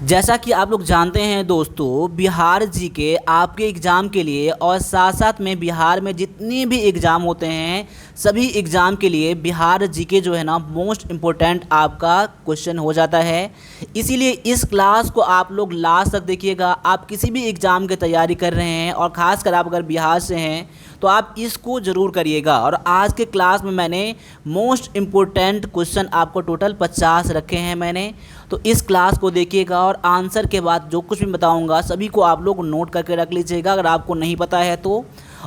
जैसा कि आप लोग जानते हैं दोस्तों, बिहार जीके आपके एग्ज़ाम के लिए और साथ साथ में बिहार में जितने भी एग्ज़ाम होते हैं सभी एग्ज़ाम के लिए बिहार जीके जो है ना मोस्ट इम्पोर्टेंट आपका क्वेश्चन हो जाता है। इसीलिए इस क्लास को आप लोग लास्ट तक देखिएगा। आप किसी भी एग्ज़ाम की तैयारी कर रहे हैं और ख़ासकर आप अगर बिहार से हैं तो आप इसको ज़रूर करिएगा। और आज के क्लास में मैंने मोस्ट इम्पोर्टेंट क्वेश्चन आपको टोटल 50 रखे हैं मैंने, तो इस क्लास को देखिएगा और आंसर के बाद जो कुछ भी बताऊंगा सभी को आप लोग नोट करके रख लीजिएगा अगर आपको नहीं पता है तो।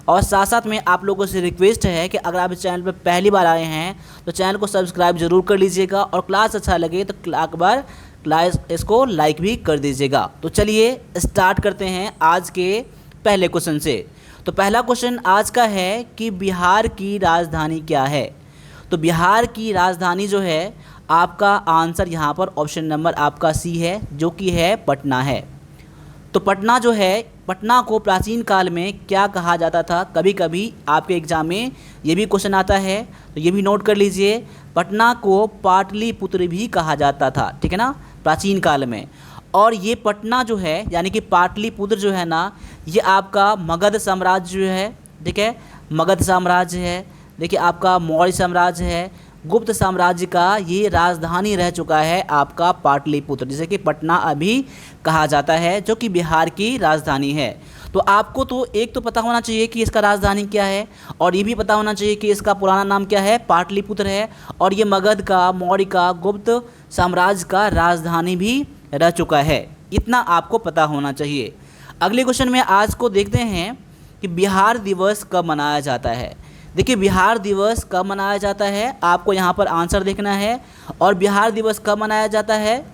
और साथ साथ में आप लोगों से रिक्वेस्ट है कि अगर आप इस चैनल पर पहली बार आए हैं तो चैनल को सब्सक्राइब जरूर कर लीजिएगा और क्लास अच्छा लगे तो एक बार क्लास इसको लाइक भी कर दीजिएगा। तो चलिए स्टार्ट करते हैं आज के पहले क्वेश्चन से। तो पहला क्वेश्चन आज का है कि बिहार की राजधानी क्या है। तो बिहार की राजधानी जो है आपका आंसर यहाँ पर ऑप्शन नंबर आपका सी है, जो कि है पटना है। तो पटना जो है, पटना को प्राचीन काल में क्या कहा जाता था, कभी कभी आपके एग्जाम में ये भी क्वेश्चन आता है तो ये भी नोट कर लीजिए। पटना को पाटलिपुत्र भी कहा जाता था, ठीक है ना, प्राचीन काल में। और ये पटना जो है यानी कि पाटलिपुत्र जो है ना, ये आपका मगध साम्राज्य जो है, ठीक है, मगध साम्राज्य है, देखिए आपका मौर्य साम्राज्य है, गुप्त साम्राज्य का ये राजधानी रह चुका है आपका पाटलिपुत्र, जिसे कि पटना अभी कहा जाता है, जो कि बिहार की राजधानी है। तो आपको तो एक तो पता होना चाहिए कि इसका राजधानी क्या है और ये भी पता होना चाहिए कि इसका पुराना नाम क्या है, पाटलिपुत्र है, और ये मगध का, मौर्य का, गुप्त साम्राज्य का राजधानी भी रह चुका है। इतना आपको पता होना चाहिए। अगले क्वेश्चन में आज को देखते हैं कि बिहार दिवस कब मनाया जाता है। देखिए बिहार दिवस कब मनाया जाता है, आपको यहाँ पर आंसर देखना है। और बिहार दिवस कब मनाया जाता है,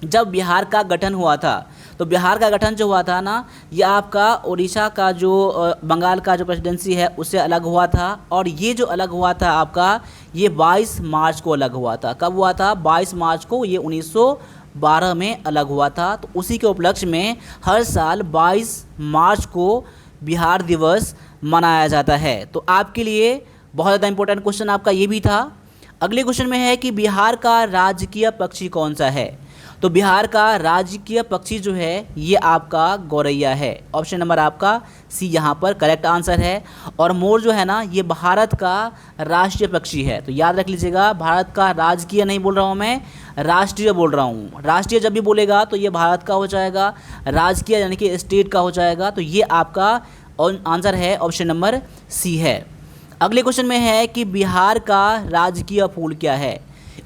जब बिहार का गठन हुआ था। तो बिहार का गठन जो हुआ था ना, ये आपका उड़ीसा का जो बंगाल का जो प्रेसिडेंसी है उससे अलग हुआ था। और ये जो अलग हुआ था आपका, ये 22 मार्च को अलग हुआ था। कब हुआ था, 22 मार्च को, ये 1912 में अलग हुआ था। तो उसी के उपलक्ष्य में हर साल 22 मार्च को बिहार दिवस मनाया जाता है। तो आपके लिए बहुत ज़्यादा इंपॉर्टेंट क्वेश्चन आपका ये भी था। अगले क्वेश्चन में है कि बिहार का राजकीय पक्षी कौन सा है। तो बिहार का राजकीय पक्षी जो है ये आपका गौरैया है। ऑप्शन नंबर आपका सी यहाँ पर करेक्ट आंसर है। और मोर जो है ना, ये भारत का राष्ट्रीय पक्षी है। तो याद रख लीजिएगा, भारत का राजकीय नहीं बोल रहा हूँ मैं, राष्ट्रीय बोल रहा हूँ। राष्ट्रीय जब भी बोलेगा तो ये भारत का हो जाएगा, राजकीय यानी कि स्टेट का हो जाएगा। तो ये आपका आंसर है, ऑप्शन नंबर सी है। अगले क्वेश्चन में है कि बिहार का राजकीय फूल क्या है।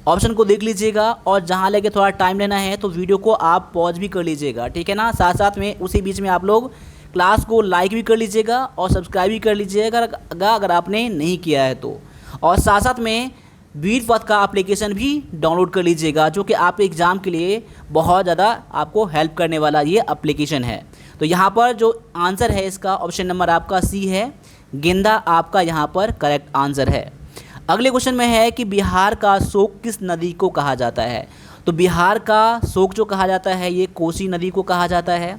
ऑप्शन को देख लीजिएगा और जहाँ लेके थोड़ा टाइम लेना है तो वीडियो को आप पॉज भी कर लीजिएगा, ठीक है ना। साथ साथ में उसी बीच में आप लोग क्लास को लाइक भी कर लीजिएगा और सब्सक्राइब भी कर लीजिएगा अगर आपने नहीं किया है तो। और साथ साथ में वीर पथ का एप्लीकेशन भी डाउनलोड कर लीजिएगा, जो कि आप एग्ज़ाम के लिए बहुत ज़्यादा आपको हेल्प करने वाला ये एप्लीकेशन है। तो यहाँ पर जो आंसर है इसका ऑप्शन नंबर आपका सी है, गेंदा आपका यहाँ पर करेक्ट आंसर है। अगले क्वेश्चन में है कि बिहार का शोक किस नदी को कहा जाता है। तो बिहार का शोक जो कहा जाता है ये कोसी नदी को कहा जाता है।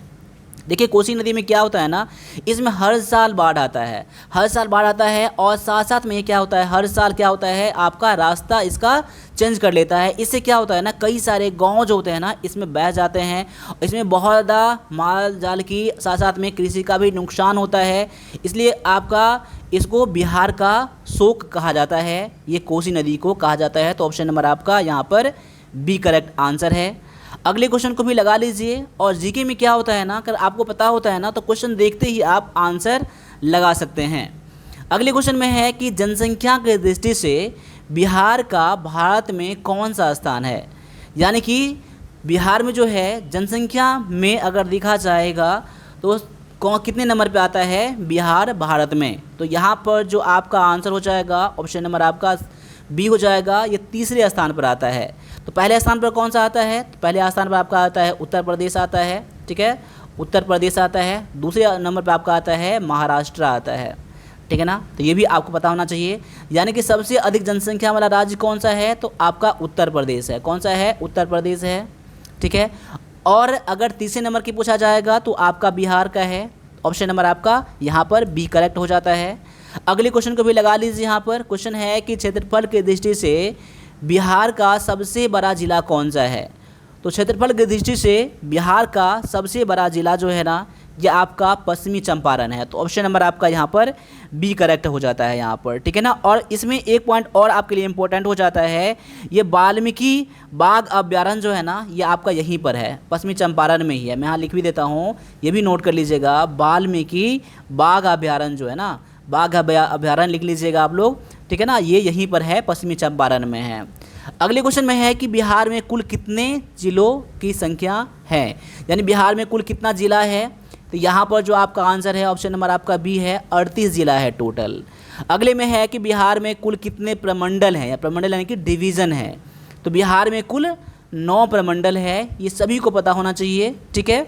देखिए कोसी नदी में क्या होता है ना, इसमें हर साल बाढ़ आता है, हर साल बाढ़ आता है। और साथ साथ में ये क्या होता है, हर साल क्या होता है, आपका रास्ता इसका चेंज कर लेता है। इससे क्या होता है ना, कई सारे गांव जो होते हैं ना इसमें बह जाते हैं। इसमें बहुत ज़्यादा माल जाल की साथ साथ में कृषि का भी नुकसान होता है। इसलिए आपका इसको बिहार का शोक कहा जाता है, ये कोसी नदी को कहा जाता है। तो ऑप्शन नंबर आपका यहाँ पर बी करेक्ट आंसर है। अगले क्वेश्चन को भी लगा लीजिए। और जीके में क्या होता है ना, अगर आपको पता होता है ना तो क्वेश्चन देखते ही आप आंसर लगा सकते हैं। अगले क्वेश्चन में है कि जनसंख्या की दृष्टि से बिहार का भारत में कौन सा स्थान है। यानी कि बिहार में जो है जनसंख्या में अगर देखा जाएगा तो कितने नंबर पे आता है बिहार भारत में। तो यहाँ पर जो आपका आंसर हो जाएगा ऑप्शन नंबर आपका बी हो जाएगा, ये तीसरे स्थान पर आता है। तो पहले स्थान पर कौन सा आता है, तो पहले स्थान पर आपका आता है उत्तर प्रदेश आता है, ठीक है, उत्तर प्रदेश आता है। दूसरे नंबर पर आपका आता है महाराष्ट्र आता है, ठीक है ना। तो ये भी आपको पता होना चाहिए। यानी कि सबसे अधिक जनसंख्या वाला राज्य कौन सा है, तो आपका उत्तर प्रदेश है। कौन सा है, उत्तर प्रदेश है, ठीक है। और अगर तीसरे नंबर की पूछा जाएगा तो आपका बिहार का है। ऑप्शन नंबर आपका यहाँ पर बी करेक्ट हो जाता है। अगले क्वेश्चन को भी लगा लीजिए। यहाँ पर क्वेश्चन है कि क्षेत्रफल की दृष्टि से बिहार का सबसे बड़ा जिला कौन सा है। तो क्षेत्रफल की दृष्टि से बिहार का सबसे बड़ा जिला जो है ना ये आपका पश्चिमी चंपारण है। तो ऑप्शन नंबर आपका यहाँ पर बी करेक्ट हो जाता है यहाँ पर, ठीक है ना। और इसमें एक पॉइंट और आपके लिए इम्पोर्टेंट हो जाता है, ये वाल्मीकि बाघ अभ्यारण्य जो है ना ये आपका यहीं पर है, पश्चिमी चंपारण में ही है। मैं यहाँ लिख भी देता हूँ, ये भी नोट कर लीजिएगा, वाल्मीकि बाघ अभ्यारण्य जो है ना, बाघ अभ्यारण्य लिख लीजिएगा आप लोग, ठीक है ना, ये यहीं पर है, पश्चिमी चंपारण में है। अगले क्वेश्चन में है कि बिहार में कुल कितने जिलों की संख्या है, यानी बिहार में कुल कितना जिला है। तो यहाँ पर जो आपका आंसर है ऑप्शन नंबर आपका बी है, 38 जिला है टोटल। अगले में है कि बिहार में कुल कितने प्रमंडल हैं, या प्रमंडल यानी कि डिवीज़न है। तो बिहार में कुल 9 प्रमंडल है, ये सभी को पता होना चाहिए, ठीक है।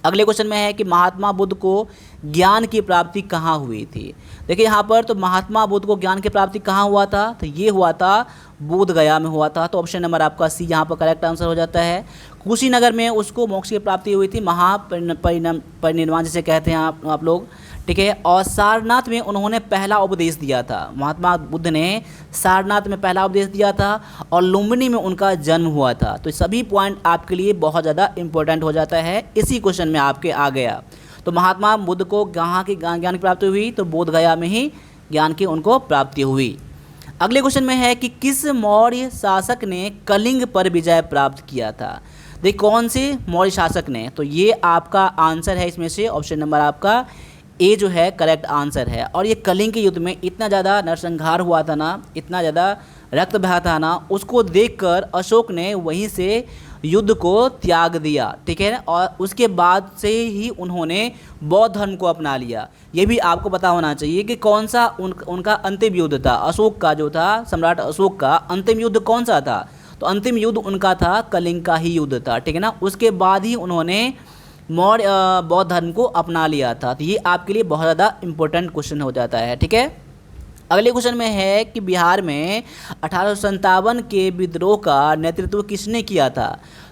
अगले क्वेश्चन में है कि महात्मा बुद्ध को ज्ञान की प्राप्ति कहाँ हुई थी। देखिए यहाँ पर तो महात्मा बुद्ध को ज्ञान की प्राप्ति कहाँ हुआ था, तो ये हुआ था बोध गया में हुआ था। तो ऑप्शन नंबर आपका सी यहाँ पर करेक्ट आंसर हो जाता है। कुशीनगर में उसको मोक्ष की प्राप्ति हुई थी, महापरिनिर्वाण जिसे कहते हैं आप लोग, ठीक है। और सारनाथ में उन्होंने पहला उपदेश दिया था, महात्मा बुद्ध ने सारनाथ में पहला उपदेश दिया था, और लुम्बिनी में उनका जन्म हुआ था। तो सभी पॉइंट आपके लिए बहुत ज़्यादा इंपॉर्टेंट हो जाता है, इसी क्वेश्चन में आपके आ गया। तो महात्मा बुद्ध को कहाँ की ज्ञान की प्राप्ति हुई, तो बोध गया में ही ज्ञान की उनको प्राप्ति हुई। अगले क्वेश्चन में है कि किस मौर्य शासक ने कलिंग पर विजय प्राप्त किया था। देखिए कौन से मौर्य शासक ने, तो ये आपका आंसर है इसमें से ऑप्शन नंबर आपका ए जो है करेक्ट आंसर है। और ये कलिंग के युद्ध में इतना ज़्यादा नरसंहार हुआ था ना, इतना ज़्यादा रक्त बहा था ना, उसको देखकर अशोक ने वहीं से युद्ध को त्याग दिया, ठीक है। और उसके बाद से ही उन्होंने बौद्ध धर्म को अपना लिया। ये भी आपको पता होना चाहिए कि कौन सा उनका अंतिम युद्ध था, अशोक का जो था, सम्राट अशोक का अंतिम युद्ध कौन सा था, तो अंतिम युद्ध उनका था कलिंग का ही युद्ध था, ठीक है ना। उसके बाद ही उन्होंने मौर्य बौद्ध धर्म को अपना लिया था। तो ये आपके लिए बहुत ज़्यादा इंपॉर्टेंट क्वेश्चन हो जाता है, ठीक है। अगले क्वेश्चन में है कि बिहार में 1857 के विद्रोह का नेतृत्व किसने किया था।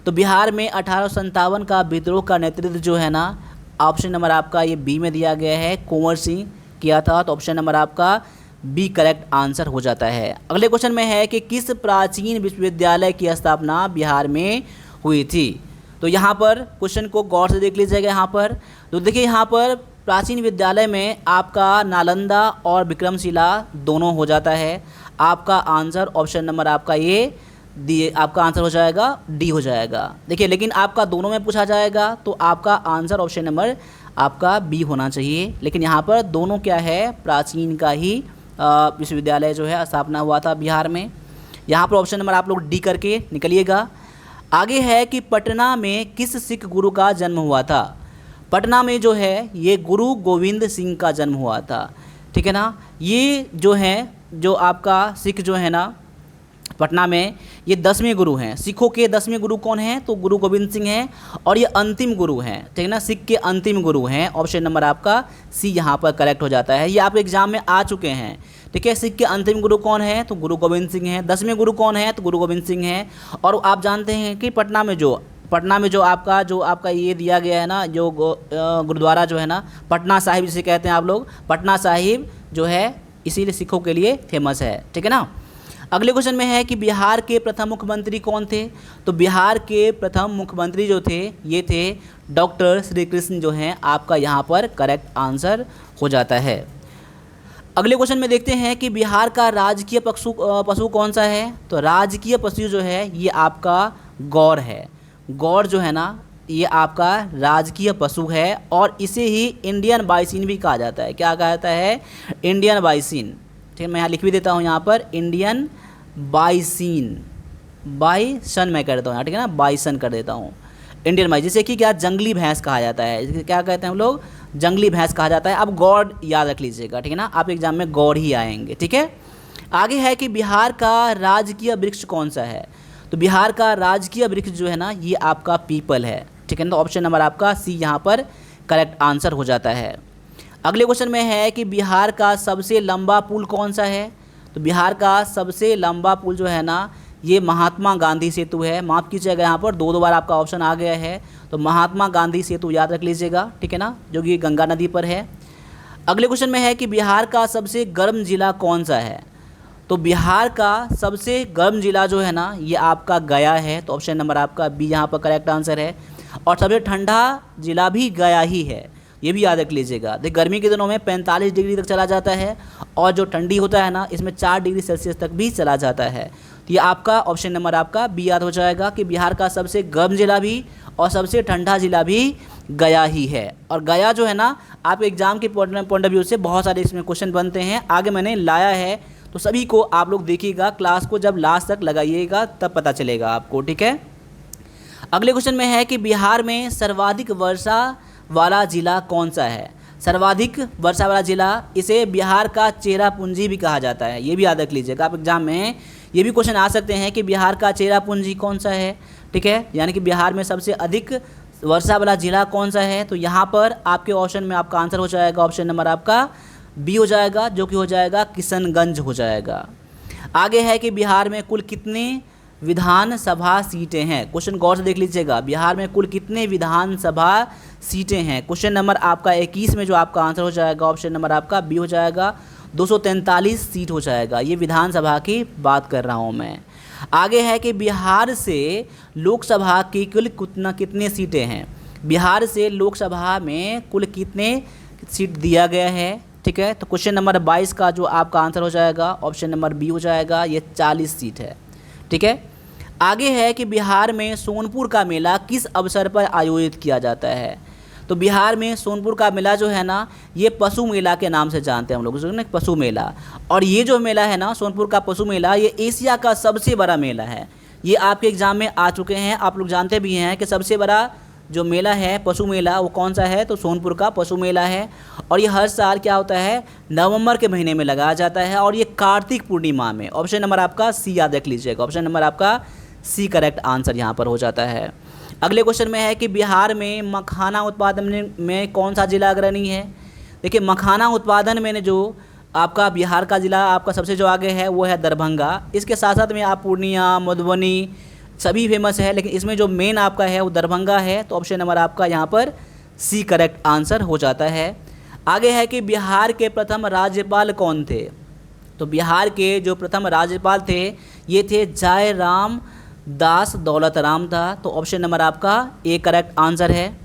तो बिहार में 1857 का विद्रोह का नेतृत्व जो है ना, ऑप्शन नंबर आपका ये बी में दिया गया है, कुंवर सिंह किया था। तो ऑप्शन नंबर आपका बी करेक्ट आंसर हो जाता है। अगले क्वेश्चन में है कि किस प्राचीन विश्वविद्यालय की स्थापना बिहार में हुई थी। तो यहाँ पर क्वेश्चन को गौर से देख लीजिएगा। यहाँ पर तो देखिए, यहाँ पर प्राचीन विद्यालय में आपका नालंदा और विक्रमशिला दोनों हो जाता है। आपका आंसर ऑप्शन नंबर आपका ये दिए, आपका आंसर हो जाएगा डी हो जाएगा। देखिए लेकिन आपका दोनों में पूछा जाएगा तो आपका आंसर ऑप्शन नंबर आपका बी होना चाहिए। लेकिन यहाँ पर दोनों क्या है, प्राचीन का ही विश्वविद्यालय जो है स्थापना हुआ था बिहार में। यहाँ पर ऑप्शन नंबर आप लोग डी करके निकलिएगा। आगे है कि पटना में किस सिख गुरु का जन्म हुआ था। पटना में जो है ये गुरु गोविंद सिंह का जन्म हुआ था, ठीक है ना। ये जो है, जो आपका सिख जो है ना पटना में, ये 10वें गुरु हैं। सिखों के 10वें गुरु कौन हैं, तो गुरु गोविंद सिंह हैं, और ये अंतिम गुरु हैं, ठीक है ना, सिख के अंतिम गुरु हैं। ऑप्शन नंबर आपका सी यहाँ पर करेक्ट हो जाता है। ये आपके एग्जाम में आ चुके हैं, ठीक है। सिख के अंतिम गुरु कौन है, तो गुरु गोविंद सिंह हैं। 10वें गुरु कौन है, तो गुरु गोविंद सिंह हैं। और आप जानते हैं कि पटना में जो आपका ये दिया गया है ना, जो गुरुद्वारा जो है ना, पटना साहिब जिसे कहते हैं आप लोग, पटना साहिब जो है इसीलिए सिखों के लिए फेमस है, ठीक है ना। अगले क्वेश्चन में है कि बिहार के प्रथम मुख्यमंत्री कौन थे। तो बिहार के प्रथम मुख्यमंत्री जो थे ये थे डॉक्टर श्री कृष्ण जो हैं, आपका यहाँ पर करेक्ट आंसर हो जाता है। अगले क्वेश्चन में देखते हैं कि बिहार का राजकीय पशु कौन सा है। तो राजकीय पशु जो है ये आपका गौर है। गौर जो है ना ये आपका राजकीय पशु है, और इसे ही इंडियन बाइसिन भी कहा जाता है। क्या कहा जाता है, इंडियन बाइसिन, ठीक है। मैं यहाँ लिख भी देता हूँ, यहाँ पर इंडियन बाइसिन, बाइसन मैं कर देता हूँ यहाँ, ठीक है ना, बाइसन कर देता हूँ, इंडियन बाइस, जिसे कि क्या जंगली भैंस कहा जाता है। जिसे क्या कहते हैं हम लोग, जंगली भैंस कहा जाता है। अब गौड़ याद रख लीजिएगा, ठीक है ना, आप एग्जाम में गौड़ ही आएंगे, ठीक है। आगे है कि बिहार का राजकीय वृक्ष कौन सा है। तो बिहार का राजकीय वृक्ष जो है ना ये आपका पीपल है, ठीक है ना। तो ऑप्शन नंबर आपका सी यहाँ पर करेक्ट आंसर हो जाता है। अगले क्वेश्चन में है कि बिहार का सबसे लंबा पुल कौन सा है। तो बिहार का सबसे लंबा पुल जो है ना ये महात्मा गांधी सेतु है। माफ़ कीजिएगा, यहाँ पर दो बार आपका ऑप्शन आ गया है, तो महात्मा गांधी सेतु याद रख लीजिएगा, ठीक है ना, जो कि गंगा नदी पर है। अगले क्वेश्चन में है कि बिहार का सबसे गर्म जिला कौन सा है। तो बिहार का सबसे गर्म जिला जो है ना ये आपका गया है, तो ऑप्शन नंबर आपका बी यहाँ पर करेक्ट आंसर है। और सबसे ठंडा जिला भी गया ही है, ये भी याद रख लीजिएगा। देखिए गर्मी के दिनों में 45 डिग्री तक चला जाता है और जो ठंडी होता है ना इसमें 4 डिग्री सेल्सियस तक भी चला जाता है। तो ये आपका ऑप्शन नंबर आपका बी याद हो जाएगा कि बिहार का सबसे गर्म जिला भी और सबसे ठंडा जिला भी गया ही है। और गया जो है ना आप एग्ज़ाम के पॉइंट ऑफ व्यू से बहुत सारे इसमें क्वेश्चन बनते हैं, आगे मैंने लाया है, तो सभी को आप लोग देखिएगा, क्लास को जब लास्ट तक लगाइएगा तब पता चलेगा आपको, ठीक है। अगले क्वेश्चन में है कि बिहार में सर्वाधिक वर्षा वाला जिला कौन सा है। सर्वाधिक वर्षा वाला जिला, इसे बिहार का चेरापूंजी भी कहा जाता है, ये भी याद रख लीजिएगा। आप एग्जाम में ये भी क्वेश्चन आ सकते हैं कि बिहार का चेरापूंजी कौन सा है, ठीक है, यानी कि बिहार में सबसे अधिक वर्षा वाला जिला कौन सा है। तो यहाँ पर आपके ऑप्शन में आपका आंसर हो जाएगा ऑप्शन नंबर आपका बी हो जाएगा, जो कि हो जाएगा किशनगंज हो जाएगा। आगे है कि बिहार में कुल कितने विधानसभा सीटें हैं। क्वेश्चन गौर से देख लीजिएगा, बिहार में कुल कितने विधानसभा सीटें हैं। क्वेश्चन नंबर आपका 21 में जो आपका आंसर हो जाएगा ऑप्शन नंबर आपका बी हो जाएगा, 243 सीट हो जाएगा। ये विधानसभा की बात कर रहा हूँ मैं। आगे है कि बिहार से लोकसभा की कुल कितने सीटें हैं। बिहार से लोकसभा में कुल कितने सीट दिया गया है, ठीक है। तो क्वेश्चन नंबर 22 का जो आपका आंसर हो जाएगा ऑप्शन नंबर बी हो जाएगा, ये 40 सीट है, ठीक है। आगे है कि बिहार में सोनपुर का मेला किस अवसर पर आयोजित किया जाता है। तो बिहार में सोनपुर का मेला जो है ना ये पशु मेला के नाम से जानते हैं हम लोग, ना पशु मेला। और ये जो मेला है ना सोनपुर का पशु मेला, ये एशिया का सबसे बड़ा मेला है। ये आपके एग्ज़ाम में आ चुके हैं, आप लोग जानते भी हैं कि सबसे बड़ा जो मेला है पशु मेला वो कौन सा है, तो सोनपुर का पशु मेला है। और ये हर साल क्या होता है, नवंबर के महीने में लगाया जाता है और ये कार्तिक पूर्णिमा में। ऑप्शन नंबर आपका सी याद रख लीजिएगा, ऑप्शन नंबर आपका सी करेक्ट आंसर यहाँ पर हो जाता है। अगले क्वेश्चन में है कि बिहार में मखाना उत्पादन में कौन सा जिला अग्रणी है। देखिए मखाना उत्पादन में जो आपका बिहार का ज़िला आपका सबसे जो आगे है वो है दरभंगा। इसके साथ साथ में आप पूर्णिया, मधुबनी सभी फेमस है, लेकिन इसमें जो मेन आपका है वो दरभंगा है। तो ऑप्शन नंबर आपका यहाँ पर सी करेक्ट आंसर हो जाता है। आगे है कि बिहार के प्रथम राज्यपाल कौन थे। तो बिहार के जो प्रथम राज्यपाल थे ये थे जयराम दास दौलतराम था। तो ऑप्शन नंबर आपका ए करेक्ट आंसर है।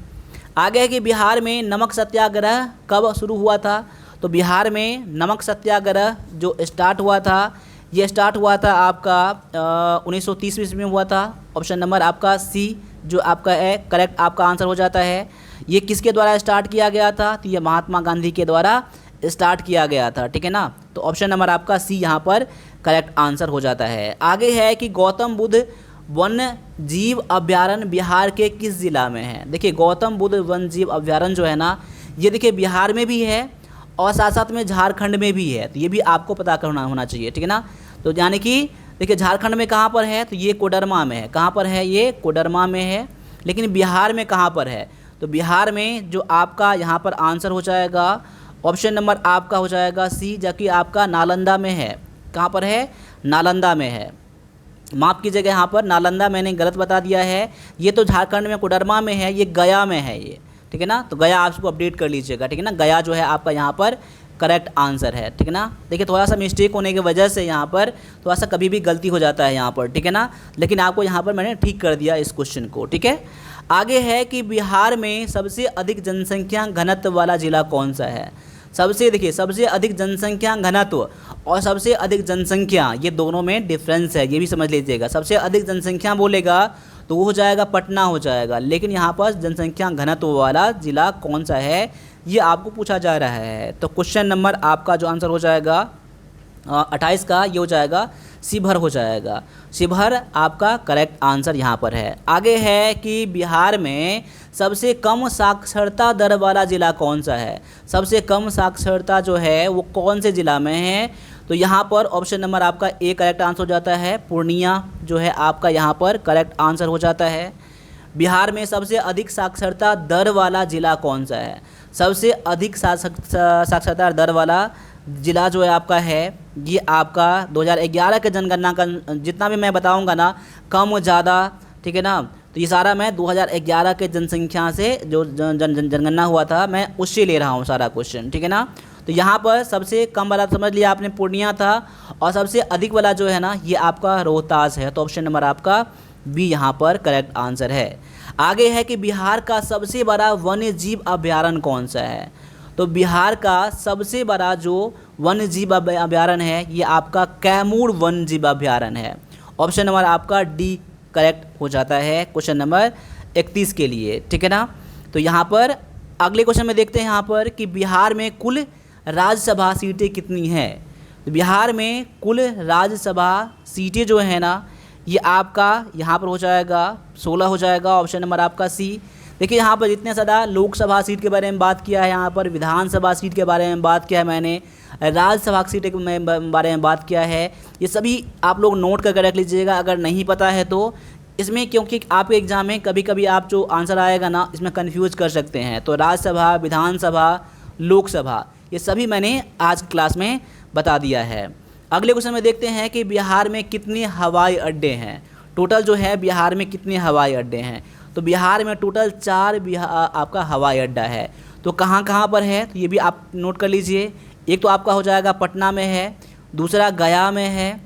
आगे है कि बिहार में नमक सत्याग्रह कब शुरू हुआ था। तो बिहार में नमक सत्याग्रह जो स्टार्ट हुआ था ये स्टार्ट हुआ था आपका 1930 ईस्वी में हुआ था। ऑप्शन नंबर आपका सी जो आपका है करेक्ट आपका आंसर हो जाता है। ये किसके द्वारा स्टार्ट किया गया था, तो ये महात्मा गांधी के द्वारा स्टार्ट किया गया था, ठीक है ना। तो ऑप्शन नंबर आपका सी यहाँ पर करेक्ट आंसर हो जाता है। आगे है कि गौतम बुद्ध वन्य जीव अभ्यारण्य बिहार के किस ज़िला में है। देखिए गौतम बुद्ध वन्य जीव अभ्यारण्य जो है ना ये देखिए बिहार में भी है और साथ साथ में झारखंड में भी है, तो ये भी आपको पता करना होना चाहिए, ठीक है ना। तो यानी कि देखिए झारखंड में कहाँ पर है, तो ये कोडरमा में है। कहाँ पर है, ये कोडरमा में है। लेकिन बिहार में कहाँ पर है, तो बिहार में जो आपका यहाँ पर आंसर हो जाएगा ऑप्शन नंबर आपका हो जाएगा सी, जबकि आपका नालंदा में है। कहाँ पर है, नालंदा में है। माफ़ कीजिएगा यहाँ पर नालंदा मैंने गलत बता दिया है। ये तो झारखंड में कोडरमा में है, ये गया में है ये, ठीक है ना। तो गया आप इसको अपडेट कर लीजिएगा, ठीक है ना। गया जो है आपका यहाँ पर करेक्ट आंसर है, ठीक है ना। देखिए थोड़ा सा मिस्टेक होने की वजह से यहाँ पर थोड़ा सा कभी भी गलती हो जाता है यहाँ पर, ठीक है ना। लेकिन आपको यहाँ पर मैंने ठीक कर दिया इस क्वेश्चन को, ठीक है। आगे है कि बिहार में सबसे अधिक जनसंख्या घनत्व वाला ज़िला कौन सा है। सबसे देखिए सबसे अधिक जनसंख्या घनत्व और सबसे अधिक जनसंख्या ये दोनों में डिफरेंस है, ये भी समझ लीजिएगा। सबसे अधिक जनसंख्या बोलेगा तो वो हो जाएगा पटना हो जाएगा, लेकिन यहाँ पर जनसंख्या घनत्व वाला ज़िला कौन सा है ये आपको पूछा जा रहा है। तो क्वेश्चन नंबर आपका जो आंसर हो जाएगा 28 का ये हो जाएगा शिवहर हो जाएगा। शिवहर आपका करेक्ट आंसर यहाँ पर है। आगे है कि बिहार में सबसे कम साक्षरता दर वाला ज़िला कौन सा है। सबसे कम साक्षरता जो है वो कौन से ज़िला में है, तो यहाँ पर ऑप्शन नंबर आपका ए करेक्ट आंसर हो जाता है। पूर्णिया जो है आपका यहाँ पर करेक्ट आंसर हो जाता है। बिहार में सबसे अधिक साक्षरता दर वाला ज़िला कौन सा है। सबसे अधिक साक्षरता दर वाला ज़िला जो है आपका है ये आपका 2011 के जनगणना का जितना भी मैं बताऊंगा ना कम ज़्यादा, ठीक है ना। तो ये सारा मैं 2011 के जनसंख्या से जो जनगणना हुआ था मैं उससे ले रहा हूँ सारा क्वेश्चन, ठीक है ना। तो यहाँ पर सबसे कम वाला समझ लिया आपने पूर्णिया था, और सबसे अधिक वाला जो है ना ये आपका रोहतास है। तो ऑप्शन नंबर आपका बी यहाँ पर करेक्ट आंसर है। आगे है कि बिहार का सबसे बड़ा वन्य जीव अभयारण्य कौन सा है। तो बिहार का सबसे बड़ा जो वन्य जीव अभयारण्य है ये आपका कैमूर वन्य जीव अभयारण्य है। ऑप्शन नंबर आपका डी करेक्ट हो जाता है क्वेश्चन नंबर 31 के लिए, ठीक है ना। तो यहाँ पर अगले क्वेश्चन में देखते हैं यहाँ पर कि बिहार में कुल राज्यसभा सीटें कितनी हैं। तो बिहार में कुल राज्यसभा सीटें जो है ना ये आपका यहाँ पर हो जाएगा 16 हो जाएगा। ऑप्शन नंबर आपका सी। देखिए यहाँ पर जितने ज़्यादा लोकसभा सीट के बारे में बात किया है, यहाँ पर विधानसभा सीट के बारे में बात किया है मैंने, राज्यसभा सीट के बारे में बात किया है, ये सभी आप लोग नोट करके रख लीजिएगा अगर नहीं पता है तो। इसमें क्योंकि आपके एग्ज़ाम में कभी कभी आप जो आंसर आएगा ना इसमें कंफ्यूज कर सकते हैं। तो राज्यसभा, विधानसभा, लोकसभा ये सभी मैंने आज की क्लास में बता दिया है। अगले क्वेश्चन में देखते हैं कि बिहार में कितने हवाई अड्डे हैं। टोटल जो है बिहार में कितने हवाई अड्डे हैं। तो बिहार में टोटल 4 आपका हवाई अड्डा है। तो कहाँ कहाँ पर है तो ये भी आप नोट कर लीजिए। एक तो आपका हो जाएगा पटना में है, दूसरा गया में है,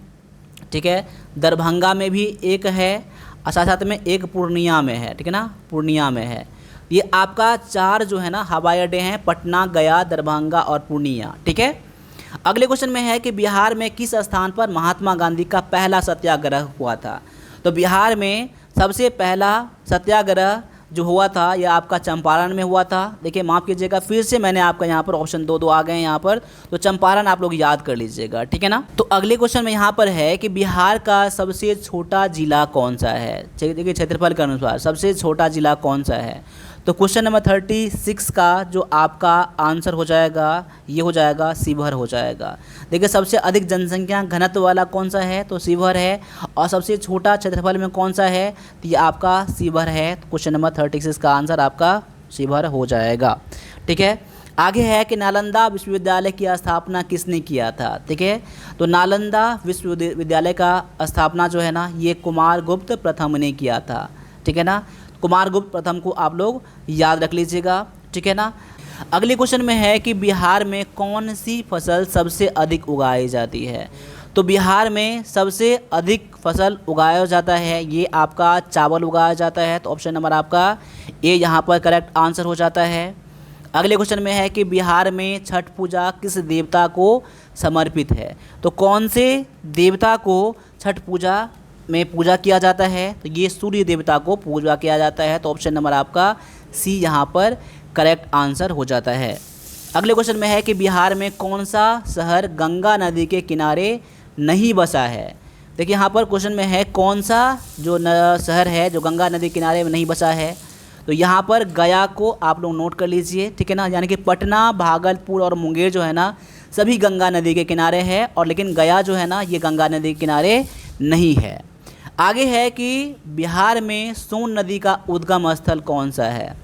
ठीक है, दरभंगा में भी एक है, और साथ साथ में एक पूर्णिया में है, ठीक है ना, पूर्णिया में है। ये आपका 4 जो है ना हवाई अड्डे हैं, पटना, गया, दरभंगा और पूर्णिया, ठीक है। अगले क्वेश्चन में है कि बिहार में किस स्थान पर महात्मा गांधी का पहला सत्याग्रह हुआ था। तो बिहार में सबसे पहला सत्याग्रह जो हुआ था यह आपका चंपारण में हुआ था। देखिए माफ़ कीजिएगा फिर से मैंने आपका यहाँ पर ऑप्शन दो आ गए हैं यहाँ पर, तो चंपारण आप लोग याद कर लीजिएगा, ठीक है ना। तो अगले क्वेश्चन में यहाँ पर है कि बिहार का सबसे छोटा जिला कौन सा है। देखिए क्षेत्रफल के अनुसार सबसे छोटा जिला कौन सा है। तो क्वेश्चन नंबर 36 का जो आपका आंसर हो जाएगा ये हो जाएगा शिवहर हो जाएगा। देखिए सबसे अधिक जनसंख्या घनत्व वाला कौन सा है तो शिवहर है, और सबसे छोटा क्षेत्रफल में कौन सा है तो ये आपका शिवहर है। तो क्वेश्चन नंबर 36 का आंसर आपका शिवहर हो जाएगा, ठीक है। आगे है कि नालंदा विश्वविद्यालय की स्थापना किसने किया था, ठीक है। तो नालंदा विश्वविद्यालय का स्थापना जो है ना ये कुमारगुप्त प्रथम ने किया था, ठीक है ना। कुमारगुप्त प्रथम को आप लोग याद रख लीजिएगा, ठीक है ना। अगले क्वेश्चन में है कि बिहार में कौन सी फसल सबसे अधिक उगाई जाती है। तो बिहार में सबसे अधिक फसल उगाया जाता है ये आपका चावल उगाया जाता है। तो ऑप्शन नंबर आपका ए यहाँ पर करेक्ट आंसर हो जाता है। अगले क्वेश्चन में है कि बिहार में छठ पूजा किस देवता को समर्पित है। तो कौन से देवता को छठ पूजा में पूजा किया जाता है तो ये सूर्य देवता को पूजा किया जाता है। तो ऑप्शन नंबर आपका सी यहाँ पर करेक्ट आंसर हो जाता है। अगले क्वेश्चन में है कि बिहार में कौन सा शहर गंगा नदी के किनारे नहीं बसा है। देखिए यहाँ पर क्वेश्चन में है कौन सा जो शहर है जो गंगा नदी के किनारे में नहीं बसा है। तो यहाँ पर गया को आप लोग नोट कर लीजिए, ठीक है ना। यानी कि पटना, भागलपुर और मुंगेर जो है ना सभी गंगा नदी के किनारे है, और लेकिन गया जो है ना ये गंगा नदी के किनारे नहीं है। आगे है कि बिहार में सोन नदी का उद्गम स्थल कौन सा है।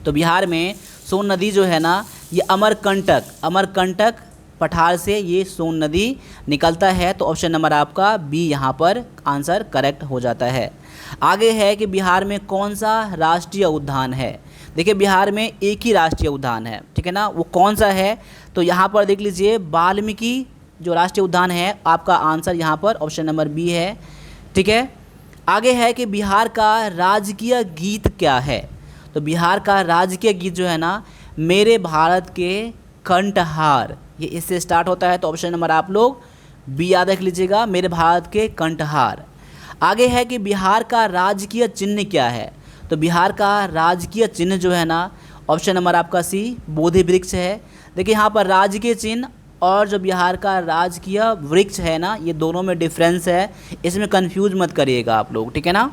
तो बिहार में सोन नदी जो है ना ये अमरकंटक पठार से ये सोन नदी निकलता है। तो ऑप्शन नंबर आपका बी यहाँ पर आंसर करेक्ट हो जाता है। आगे है कि बिहार में कौन सा राष्ट्रीय उद्यान है। देखिए बिहार में एक ही राष्ट्रीय उद्यान है, ठीक है ना, वो कौन सा है तो यहाँ पर देख लीजिए वाल्मीकि जो राष्ट्रीय उद्यान है आपका आंसर यहाँ पर ऑप्शन नंबर बी है, ठीक है। आगे है कि बिहार का राजकीय गीत क्या है। तो बिहार का राजकीय गीत जो है ना मेरे भारत के कंठहार, ये इससे स्टार्ट होता है। तो ऑप्शन नंबर आप लोग बी याद रख लीजिएगा, मेरे भारत के कंठहार। आगे है कि बिहार का राजकीय चिन्ह क्या है। तो बिहार का राजकीय चिन्ह जो है ना ऑप्शन नंबर आपका सी बोधि वृक्ष है। देखिए यहाँ पर राजकीय चिन्ह और जो बिहार का राजकीय वृक्ष है ना ये दोनों में डिफरेंस है, इसमें कंफ्यूज मत करिएगा आप लोग, ठीक है ना।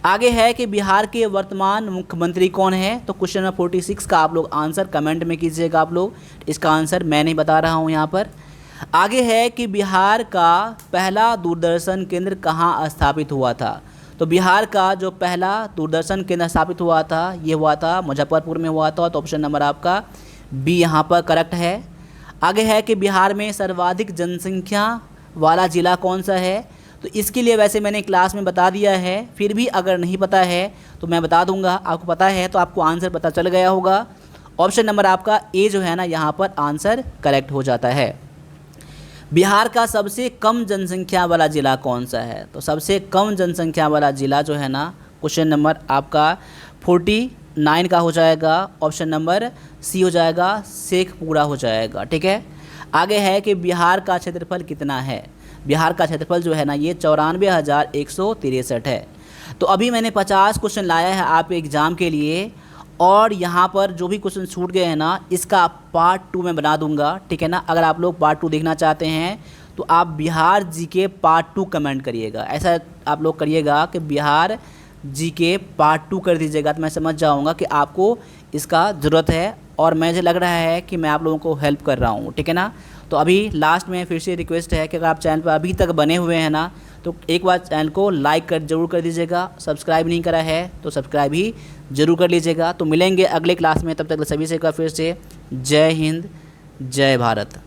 आगे है कि बिहार के वर्तमान मुख्यमंत्री कौन है। तो क्वेश्चन नंबर 46 का आप लोग आंसर कमेंट में कीजिएगा आप लोग, इसका आंसर मैं नहीं बता रहा हूँ यहाँ पर। आगे है कि बिहार का पहला दूरदर्शन केंद्र कहाँ स्थापित हुआ था। तो बिहार का जो पहला दूरदर्शन केंद्र स्थापित हुआ था ये हुआ था मुजफ्फरपुर में हुआ था। तो ऑप्शन नंबर आपका बी यहाँ पर करेक्ट है। आगे है कि बिहार में सर्वाधिक जनसंख्या वाला ज़िला कौन सा है। तो इसके लिए वैसे मैंने क्लास में बता दिया है, फिर भी अगर नहीं पता है तो मैं बता दूंगा। आपको पता है तो आपको आंसर पता चल गया होगा। ऑप्शन नंबर आपका ए जो है ना यहाँ पर आंसर करेक्ट हो जाता है। बिहार का सबसे कम जनसंख्या वाला ज़िला कौन सा है? तो सबसे कम जनसंख्या वाला ज़िला जो है ना, क्वेश्चन नंबर आपका 49 का हो जाएगा। ऑप्शन नंबर सी हो जाएगा, शेखपुरा हो जाएगा। ठीक है, आगे है कि बिहार का क्षेत्रफल कितना है? बिहार का क्षेत्रफल जो है ना ये 94,163 है। तो अभी मैंने 50 क्वेश्चन लाया है आपके एग्ज़ाम के लिए, और यहाँ पर जो भी क्वेश्चन छूट गए हैं ना इसका पार्ट 2 मैं बना दूंगा। ठीक है ना, अगर आप लोग पार्ट 2 देखना चाहते हैं तो आप बिहार जीके पार्ट 2 कमेंट करिएगा। ऐसा आप लोग करिएगा कि बिहार जीके पार्ट 2 कर दीजिएगा, तो मैं समझ जाऊँगा कि आपको इसका ज़रूरत है और मुझे लग रहा है कि मैं आप लोगों को हेल्प कर रहा हूँ। ठीक है ना, तो अभी लास्ट में फिर से रिक्वेस्ट है कि अगर आप चैनल पर अभी तक बने हुए हैं ना तो एक बार चैनल को लाइक ज़रूर कर दीजिएगा। सब्सक्राइब नहीं करा है तो सब्सक्राइब ही ज़रूर कर लीजिएगा। तो मिलेंगे अगले क्लास में, तब तक सभी से एक बार फिर से जय हिंद, जय भारत।